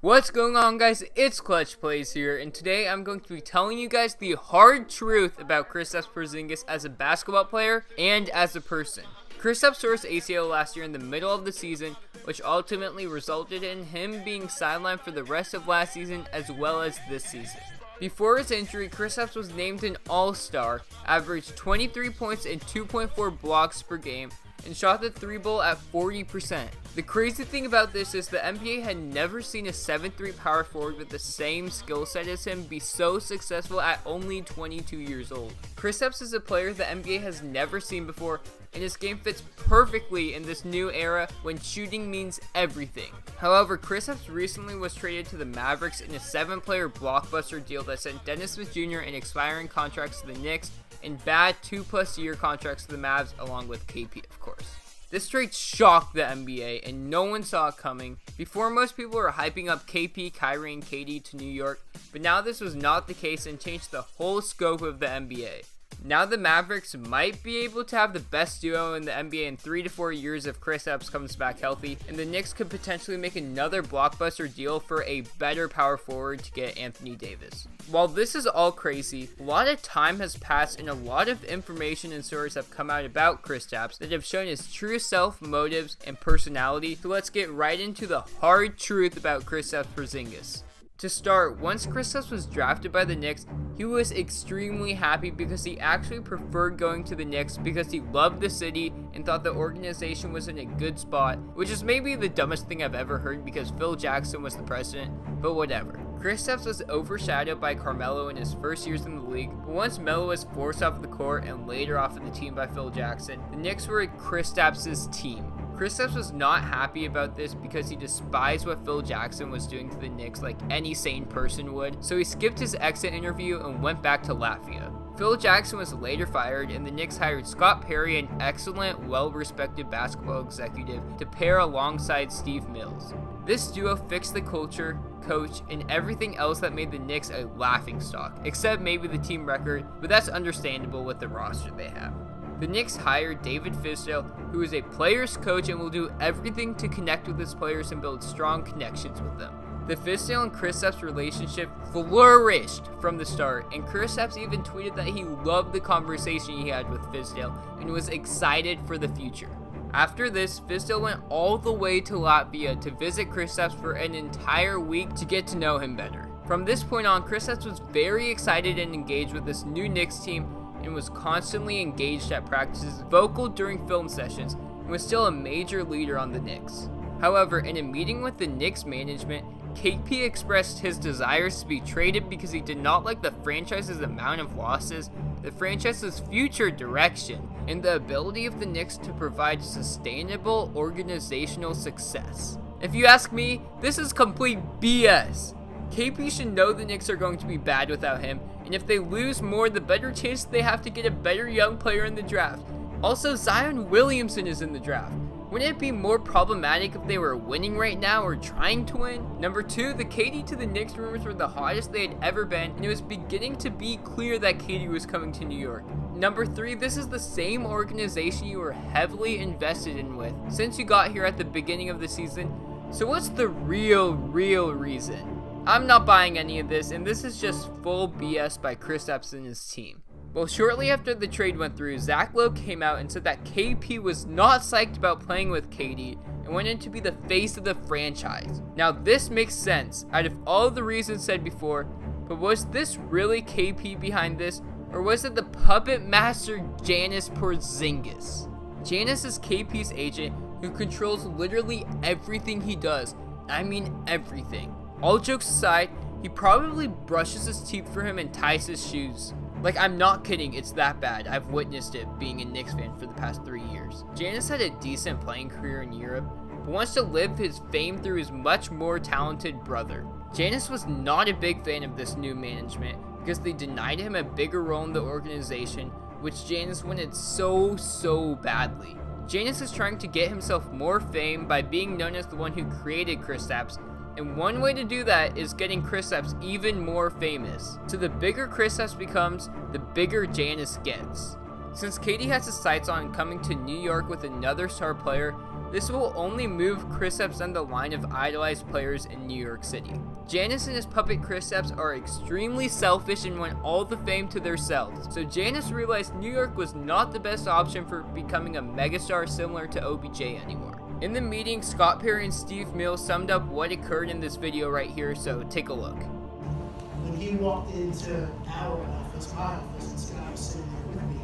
What's going on, guys? It's Clutch Plays here, and today I'm going to be telling you guys the hard truth about Kristaps Porzingis as a basketball player and as a person. Kristaps tore his ACL last year in the middle of the season, which ultimately resulted in him being sidelined for the rest of last season as well as this season. Before his injury, Kristaps was named an All-Star, averaged 23 points and 2.4 blocks per game, and shot the three ball at 40%. The crazy thing about this is the NBA had never seen a 7'3" power forward with the same skill set as him be so successful at only 22 years old. Kristaps is a player the NBA has never seen before, and his game fits perfectly in this new era when shooting means everything. However, Kristaps recently was traded to the Mavericks in a 7-player blockbuster deal that sent Dennis Smith Jr. and expiring contracts to the Knicks and bad 2+ year contracts to the Mavs, along with KP, of course. This trade shocked the NBA, and no one saw it coming. Before, most people were hyping up KP, Kyrie, and KD to New York, but now this was not the case and changed the whole scope of the NBA. Now the Mavericks might be able to have the best duo in the NBA in 3 to 4 years if Kristaps comes back healthy, and the Knicks could potentially make another blockbuster deal for a better power forward to get Anthony Davis. While this is all crazy, a lot of time has passed and a lot of information and stories have come out about Kristaps that have shown his true self, motives, and personality, so let's get right into the hard truth about Kristaps Porzingis. To start, once Kristaps was drafted by the Knicks, he was extremely happy because he actually preferred going to the Knicks because he loved the city and thought the organization was in a good spot, which is maybe the dumbest thing I've ever heard because Phil Jackson was the president, but whatever. Kristaps was overshadowed by Carmelo in his first years in the league, but once Melo was forced off the court and later off of the team by Phil Jackson, the Knicks were Kristaps' team. Kristaps was not happy about this because he despised what Phil Jackson was doing to the Knicks like any sane person would, so he skipped his exit interview and went back to Latvia. Phil Jackson was later fired, and the Knicks hired Scott Perry, an excellent, well-respected basketball executive, to pair alongside Steve Mills. This duo fixed the culture, coach, and everything else that made the Knicks a laughingstock, except maybe the team record, but that's understandable with the roster they have. The Knicks hired David Fizdale, who is a player's coach and will do everything to connect with his players and build strong connections with them. The Fizdale and Kristaps relationship flourished from the start, and Kristaps even tweeted that he loved the conversation he had with Fizdale and was excited for the future. After this, Fizdale went all the way to Latvia to visit Kristaps for an entire week to get to know him better. From this point on, Kristaps was very excited and engaged with this new Knicks team and was constantly engaged at practices, vocal during film sessions, and was still a major leader on the Knicks. However, in a meeting with the Knicks management, KP expressed his desires to be traded because he did not like the franchise's amount of losses, the franchise's future direction, and the ability of the Knicks to provide sustainable organizational success. If you ask me, this is complete BS. KP should know the Knicks are going to be bad without him, and if they lose more, the better chance they have to get a better young player in the draft. Also, Zion Williamson is in the draft. Wouldn't it be more problematic if they were winning right now or trying to win? Number 2, the KD to the Knicks rumors were the hottest they had ever been, and it was beginning to be clear that KD was coming to New York. Number 3, this is the same organization you were heavily invested in with since you got here at the beginning of the season. So what's the real reason? I'm not buying any of this, and this is just full BS by Kristaps and his team. Well, shortly after the trade went through, Zach Lowe came out and said that KP was not psyched about playing with KD and wanted to be the face of the franchise. Now, this makes sense out of all the reasons said before, but was this really KP behind this, or was it the puppet master Kristaps Porzingis? Kristaps is KP's agent who controls literally everything he does. I mean everything. All jokes aside, he probably brushes his teeth for him and ties his shoes. Like, I'm not kidding, it's that bad. I've witnessed it being a Knicks fan for the past 3 years. Kristaps had a decent playing career in Europe, but wants to live his fame through his much more talented brother. Kristaps was not a big fan of this new management because they denied him a bigger role in the organization, which Kristaps wanted so badly. Kristaps is trying to get himself more fame by being known as the one who created Kristaps, and one way to do that is getting Kristaps even more famous. So the bigger Kristaps becomes, the bigger Kristaps gets. Since KD has his sights on coming to New York with another star player, This will only move Kristaps on the line of idolized players in New York City. Giannis and his puppet Kristaps are extremely selfish and want all the fame to themselves, so Giannis realized New York was not the best option for becoming a megastar similar to OBJ anymore. In the meeting, Scott Perry and Steve Mills summed up what occurred in this video right here, so take a look. When he walked into our office, my office, and Scott was sitting there with me,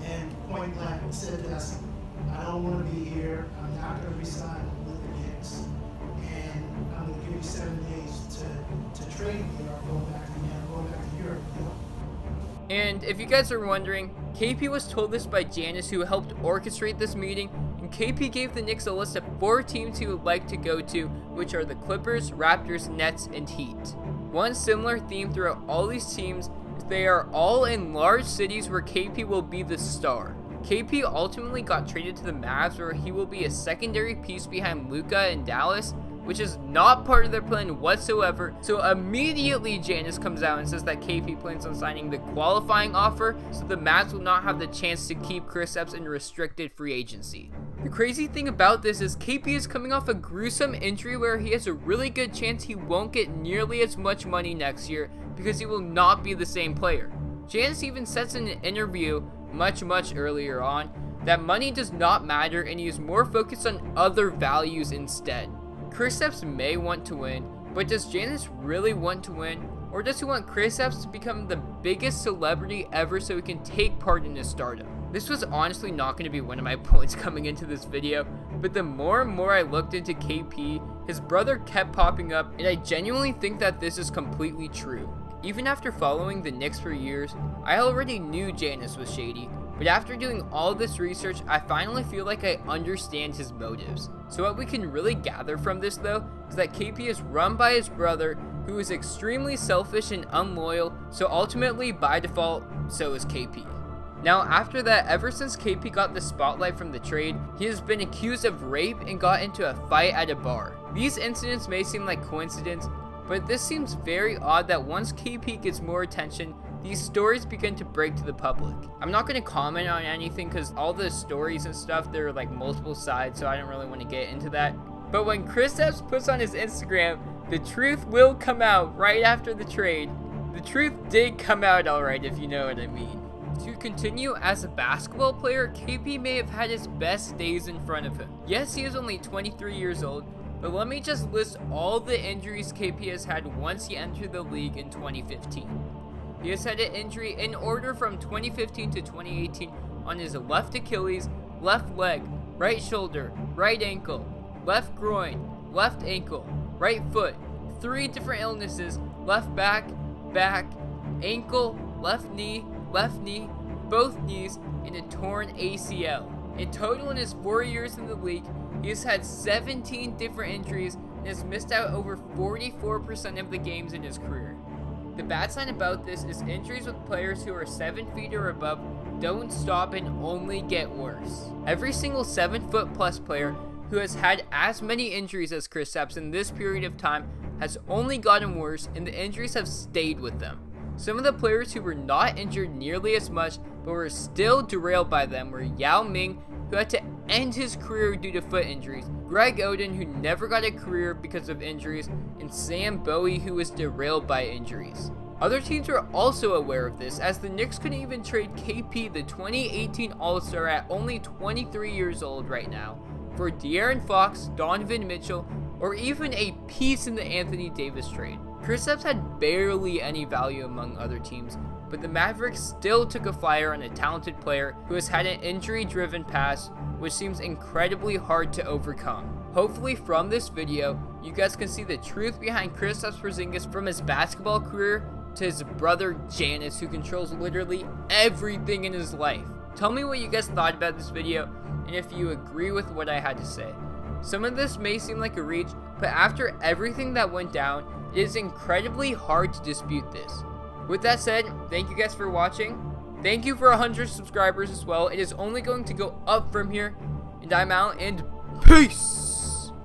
and point blank said to us, I don't want to be here, I'm not going to resign with the Knicks, and I'm going to give you 7 days to trade me or I'm going back to Europe. You know? And if you guys are wondering, KP was told this by Giannis, who helped orchestrate this meeting, and KP gave the Knicks a list of 4 teams he would like to go to, which are the Clippers, Raptors, Nets, and Heat. One similar theme throughout all these teams is they are all in large cities where KP will be the star. KP ultimately got traded to the Mavs, where he will be a secondary piece behind Luka in Dallas, which is not part of their plan whatsoever. So immediately Giannis comes out and says that KP plans on signing the qualifying offer, so the Mavs will not have the chance to keep Kristaps in restricted free agency. The crazy thing about this is KP is coming off a gruesome injury where he has a really good chance he won't get nearly as much money next year because he will not be the same player. Giannis even says in an interview much earlier on that money does not matter and he is more focused on other values instead. Kristaps may want to win, but does Giannis really want to win? Or does he want Kristaps to become the biggest celebrity ever so he can take part in his stardom? This was honestly not going to be one of my points coming into this video, but the more and more I looked into KP, his brother kept popping up, and I genuinely think that this is completely true. Even after following the Knicks for years, I already knew Giannis was shady, but after doing all this research, I finally feel like I understand his motives. So what we can really gather from this though, is that KP is run by his brother, who is extremely selfish and unloyal, so ultimately by default, so is KP. Now after that, ever since KP got the spotlight from the trade, he has been accused of rape and got into a fight at a bar. These incidents may seem like coincidence, but this seems very odd that once KP gets more attention, these stories begin to break to the public. I'm not going to comment on anything because all the stories and stuff, there are like multiple sides, so I don't really want to get into that. But when Kristaps puts on his Instagram, the truth will come out right after the trade. The truth did come out alright, if you know what I mean. To continue, as a basketball player, KP may have had his best days in front of him. Yes, he is only 23 years old, but let me just list all the injuries KP has had once he entered the league in 2015. He has had an injury in order from 2015 to 2018 on his left Achilles, left leg, right shoulder, right ankle, left groin, left ankle, right foot, 3 different illnesses, left back, ankle, left knee, both knees, and a torn ACL. In total, in his 4 years in the league, he has had 17 different injuries and has missed out over 44% of the games in his career. The bad sign about this is injuries with players who are 7 feet or above don't stop and only get worse. Every single 7-foot plus player who has had as many injuries as Kristaps in this period of time has only gotten worse, and the injuries have stayed with them. Some of the players who were not injured nearly as much but were still derailed by them were Yao Ming, who had to end his career due to foot injuries, Greg Oden, who never got a career because of injuries, and Sam Bowie, who was derailed by injuries. Other teams were also aware of this, as the Knicks couldn't even trade KP, the 2018 All-Star at only 23 years old right now, for De'Aaron Fox, Donovan Mitchell, or even a piece in the Anthony Davis trade. Kristaps had barely any value among other teams, but the Mavericks still took a flyer on a talented player who has had an injury-driven past, which seems incredibly hard to overcome. Hopefully from this video, you guys can see the truth behind Kristaps Porzingis, from his basketball career to his brother Giannis, who controls literally everything in his life. Tell me what you guys thought about this video, and if you agree with what I had to say. Some of this may seem like a reach, but after everything that went down, it is incredibly hard to dispute this. With that said, thank you guys for watching. Thank you for 100 subscribers as well. It is only going to go up from here. And I'm out, and peace!